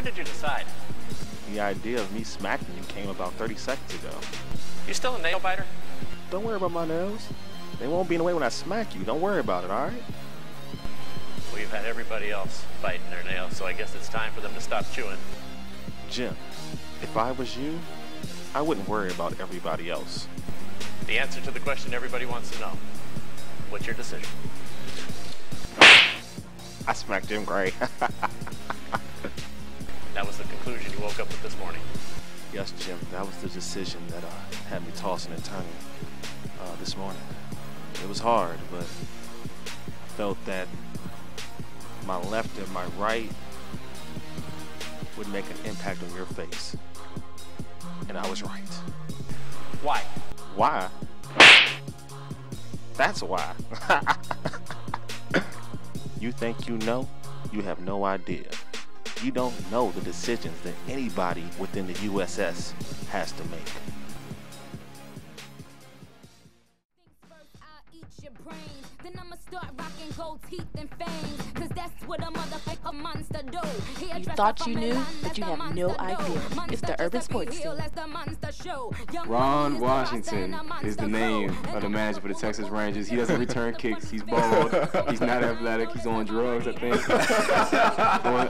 When did you decide? The idea of me smacking you came about 30 seconds ago. You still a nail biter? Don't worry about my nails. They won't be in the way when I smack you. Don't worry about it, all right? We've had everybody else biting their nails, so I guess it's time for them to stop chewing. Jim, if I was you, I wouldn't worry about everybody else. The answer to the question everybody wants to know. What's your decision? I smacked Jim Gray. That was the conclusion you woke up with this morning. Yes, Jim, that was the decision that had me tossing and turning this morning. It was hard, but I felt that my left and my right would make an impact on your face. And I was right. Why? Why? That's why. You think you know? You have no idea. You don't know the decisions that anybody within the USS has to make. Then I'ma start rocking gold teeth and fangs, cause that's what a motherfucker monster do. You thought you knew, but you have no idea. It's the Urban Sports Team. Ron Washington is the name of the manager for the Texas Rangers. He doesn't return kicks. He's bald. He's not athletic. He's on drugs, I think.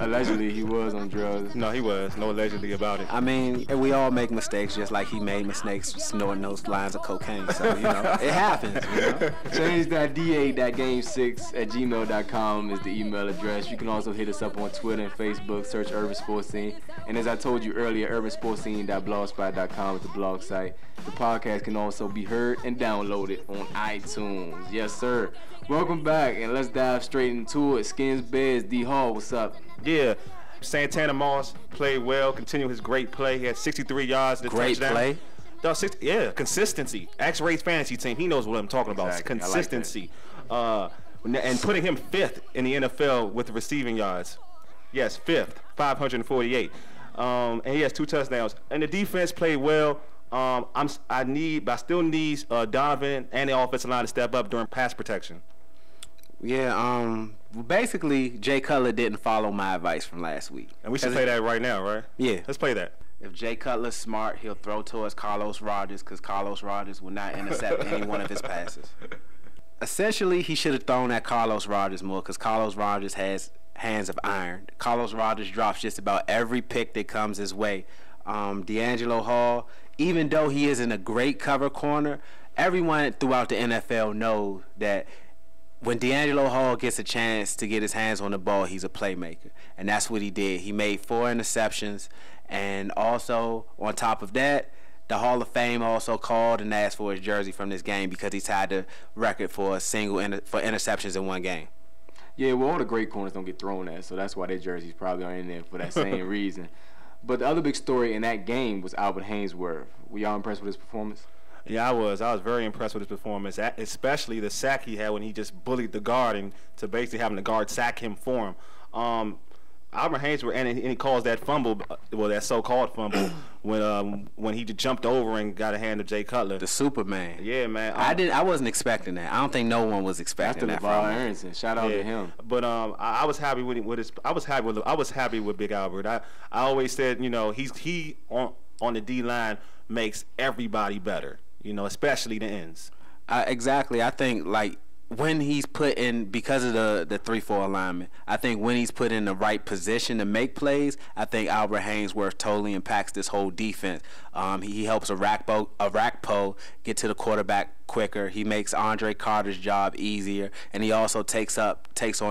Allegedly, he was on drugs. No, he was. No allegedly about it. I mean, we all make mistakes, just like he made mistakes snorting those lines of cocaine. So, you know, it happens. You know? Change that da.game6@gmail.com is the email address. You can also hit us up on Twitter and Facebook. Search Urban Sports Scene. And as I told you earlier, urbansportscene.blogspot.com is the blog site. The podcast can also be heard and downloaded on iTunes. Yes, sir. Welcome back, and let's dive straight into it. Skins Bears, D Hall, what's up? Yeah. Santana Moss played well, continued his great play. He had 63 yards. Great play. No, yeah, consistency. Ask Ray's fantasy team. He knows what I'm talking about. Exactly. Consistency. And putting him 5th in the NFL with the receiving yards. Yes, 5th, 548. And he has 2 touchdowns. And the defense played well. I still need Donovan and the offensive line to step up during pass protection. Yeah, basically, Jay Cutler didn't follow my advice from last week. And we should play that right now, right? Yeah. Let's play that. If Jay Cutler's smart, he'll throw towards Carlos Rogers, because Carlos Rogers will not intercept any one of his passes. Essentially, he should have thrown at Carlos Rogers more, because Carlos Rogers has hands of iron. Carlos Rogers drops just about every pick that comes his way. D'Angelo Hall, even though he isn't a great cover corner, everyone throughout the NFL knows that when D'Angelo Hall gets a chance to get his hands on the ball, he's a playmaker. And that's what he did. He made 4 interceptions. And also, on top of that, the Hall of Fame also called and asked for his jersey from this game because he tied the record for interceptions in one game. Yeah, well, all the great corners don't get thrown at, so that's why their jerseys probably are in there for that same reason. But the other big story in that game was Albert Haynesworth. Were y'all impressed with his performance? Yeah, I was very impressed with his performance, especially the sack he had when he just bullied the guard and to basically having the guard sack him for him. Albert Haynesworth, and he caused that fumble, well, that so-called fumble, when he just jumped over and got a hand of Jay Cutler. The Superman. Yeah, man. I wasn't expecting that. I don't think no one was expecting that. After LeVar Aronson, shout out to him. But I was happy with his. I was happy with Big Albert. I always said, you know, he on the D line makes everybody better. You know, especially the ends. Exactly. I think like when he's put in, because of the 3-4 alignment, I think when he's put in the right position to make plays, I think Albert Haynesworth totally impacts this whole defense. He helps Arakpo get to the quarterback quicker. He makes Andre Carter's job easier, and he also takes on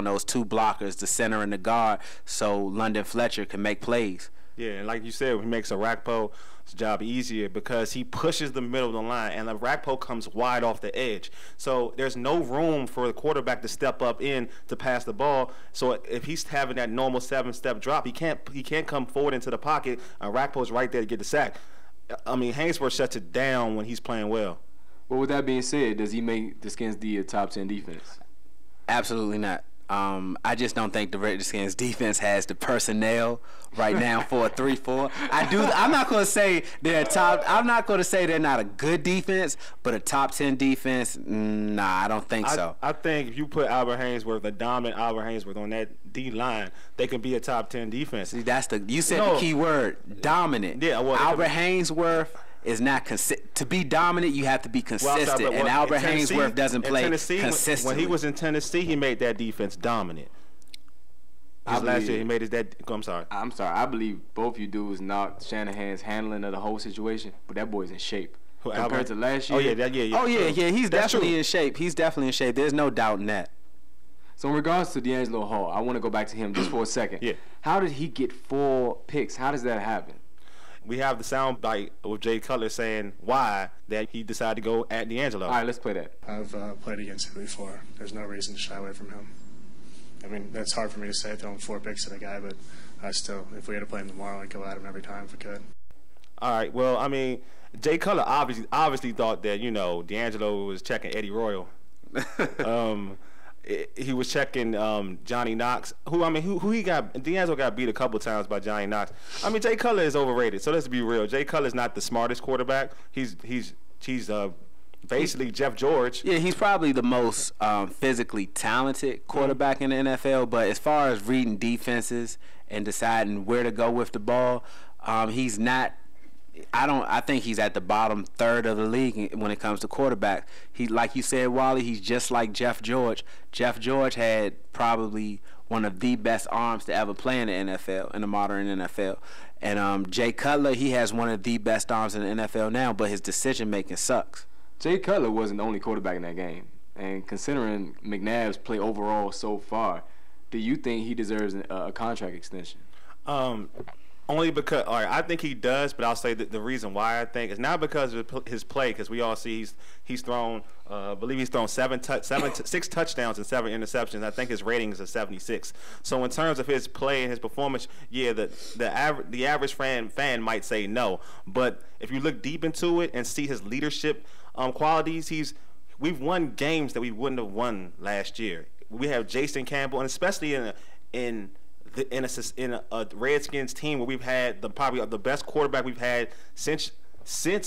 those 2 blockers, the center and the guard, so London Fletcher can make plays. Yeah, and like you said, he makes Arakpo's job easier because he pushes the middle of the line, and Arakpo comes wide off the edge. So there's no room for the quarterback to step up in to pass the ball. So if he's having that normal 7-step drop, he can't come forward into the pocket. Arakpo's right there to get the sack. I mean, Haynesworth shuts it down when he's playing well. Well, with that being said, does he make the Skins D a top 10 defense? Absolutely not. I just don't think the Redskins defense has the personnel right now for a 3-4. I'm not going to say they're top. I'm not going to say they're not a good defense, but a top 10 defense. Nah, I don't think so. I think if you put Albert Haynesworth, a dominant Albert Haynesworth on that D line, they can be a top 10 defense. See, you said the key word, dominant. Yeah, well, Albert Haynesworth is not to be dominant. You have to be consistent, and Albert Haynesworth doesn't play consistently. When he was in Tennessee, he made that defense dominant. Last year, he made his that. I'm sorry. I believe both you dudes knocked Shanahan's handling of the whole situation, but that boy's in shape. Compared to last year. Oh yeah. He's definitely in shape. He's definitely in shape. There's no doubt in that. So in regards to DeAngelo Hall, I want to go back to him just for a second. Yeah. How did he get 4 picks? How does that happen? We have the sound bite with Jay Cutler saying why that he decided to go at DeAngelo. All right, let's play that. I've played against him before. There's no reason to shy away from him. I mean, that's hard for me to say throwing 4 picks at a guy, but I still, if we had to play him tomorrow, I'd go at him every time if we could. All right, well, I mean, Jay Cutler obviously thought that, DeAngelo was checking Eddie Royal. He was checking Johnny Knox, who he got. DeAngelo got beat a couple times by Johnny Knox. I mean, Jay Cutler is overrated. So let's be real. Jay Cutler's not the smartest quarterback. He's basically Jeff George. Yeah, he's probably the most physically talented quarterback in the NFL. But as far as reading defenses and deciding where to go with the ball, he's not. I think he's at the bottom third of the league when it comes to quarterback. He, like you said, Wally, he's just like Jeff George. Jeff George had probably one of the best arms to ever play in the NFL, in the modern NFL. And Jay Cutler, he has one of the best arms in the NFL now, but his decision making sucks. Jay Cutler wasn't the only quarterback in that game. And considering McNabb's play overall so far, do you think he deserves a contract extension? Only because, all right, I think he does, but I'll say that the reason why I think is not because of his play, because we all see he's thrown, I believe he's thrown 6 touchdowns and 7 interceptions. I think his rating is a 76. So in terms of his play and his performance, yeah, the average fan might say no, but if you look deep into it and see his leadership qualities, we've won games that we wouldn't have won last year. We have Jason Campbell, and especially in a Redskins team where we've had probably the best quarterback we've had since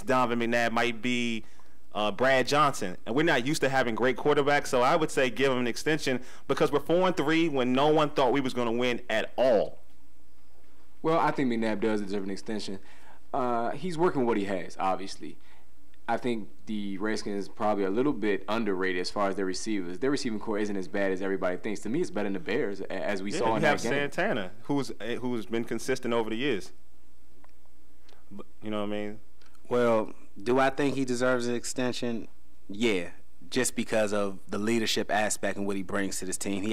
Donovan McNabb might be Brad Johnson, and we're not used to having great quarterbacks. So I would say give him an extension because we're 4-3 when no one thought we was going to win at all. Well, I think McNabb does deserve an extension. He's working with what he has, obviously. I think the Redskins probably a little bit underrated as far as their receivers. Their receiving core isn't as bad as everybody thinks. To me, it's better than the Bears, as we saw in that game. You have Santana, who's been consistent over the years. But, you know what I mean? Well, do I think he deserves an extension? Yeah, just because of the leadership aspect and what he brings to this team.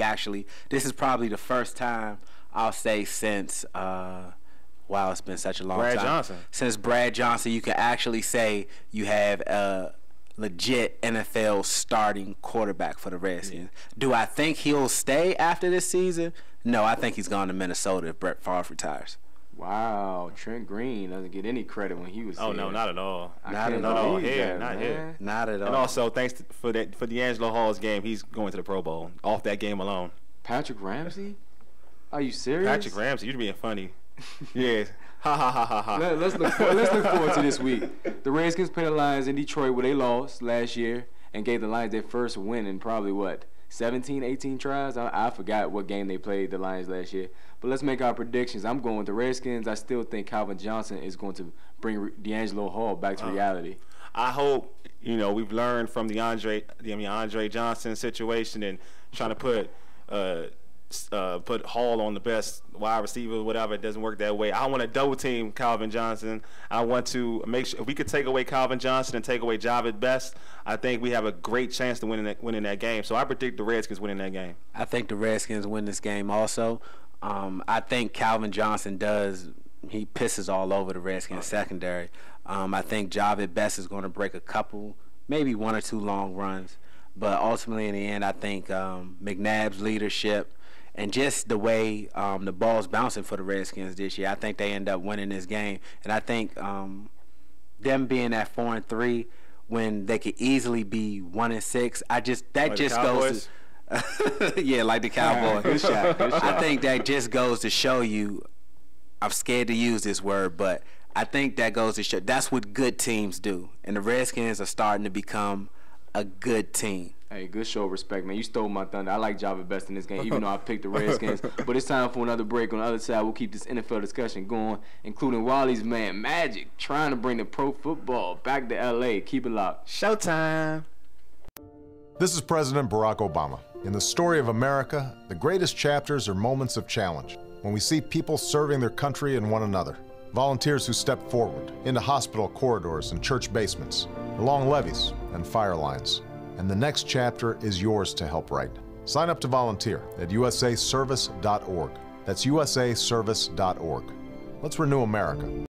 This is probably the first time I'll say since wow, it's been such a long time. Brad Johnson. Since Brad Johnson, you can actually say you have a legit NFL starting quarterback for the Redskins. Yeah. Do I think he'll stay after this season? No, I think he's gone to Minnesota if Brett Favre retires. Wow, Trent Green doesn't get any credit when he was here. No, not at all. Not at all. Not at all. And also, thanks for DeAngelo Hall's game, he's going to the Pro Bowl off that game alone. Patrick Ramsey? Are you serious? Patrick Ramsey, you're being funny. Yeah. Ha ha ha ha ha. Let's look forward to this week. The Redskins play the Lions in Detroit where they lost last year and gave the Lions their first win in probably 17, 18 tries? I forgot what game they played the Lions last year. But let's make our predictions. I'm going with the Redskins. I still think Calvin Johnson is going to bring DeAngelo Hall back to reality. I hope, we've learned from the Andre Johnson situation and trying to put Hall on the best wide receiver, whatever. It doesn't work that way. I want to double team Calvin Johnson. I want to make sure if we could take away Calvin Johnson and take away Javid Best, I think we have a great chance to winning that game. So I predict the Redskins winning that game. I think the Redskins win this game also. I think Calvin Johnson he pisses all over the Redskins secondary. I think Javid Best is going to break a couple, maybe 1 or 2 long runs. But ultimately in the end, I think McNabb's leadership and just the way the ball's bouncing for the Redskins this year, I think they end up winning this game. And I think them being at 4-3 when they could easily be 1-6, that just goes to Yeah, like the Cowboys. Good shot. Good shot. I think that just goes to show you, I'm scared to use this word, but I think that goes to show that's what good teams do. And the Redskins are starting to become a good team. Hey, good show of respect, man. You stole my thunder. I like Java best in this game, even though I picked the Redskins. But it's time for another break. On the other side, we'll keep this NFL discussion going, including Wally's man, Magic, trying to bring the pro football back to L.A. Keep it locked. Showtime. This is President Barack Obama. In the story of America, the greatest chapters are moments of challenge, when we see people serving their country and one another. Volunteers who step forward into hospital corridors and church basements, along levees and fire lines. And the next chapter is yours to help write. Sign up to volunteer at usaservice.org. That's usaservice.org. Let's renew America.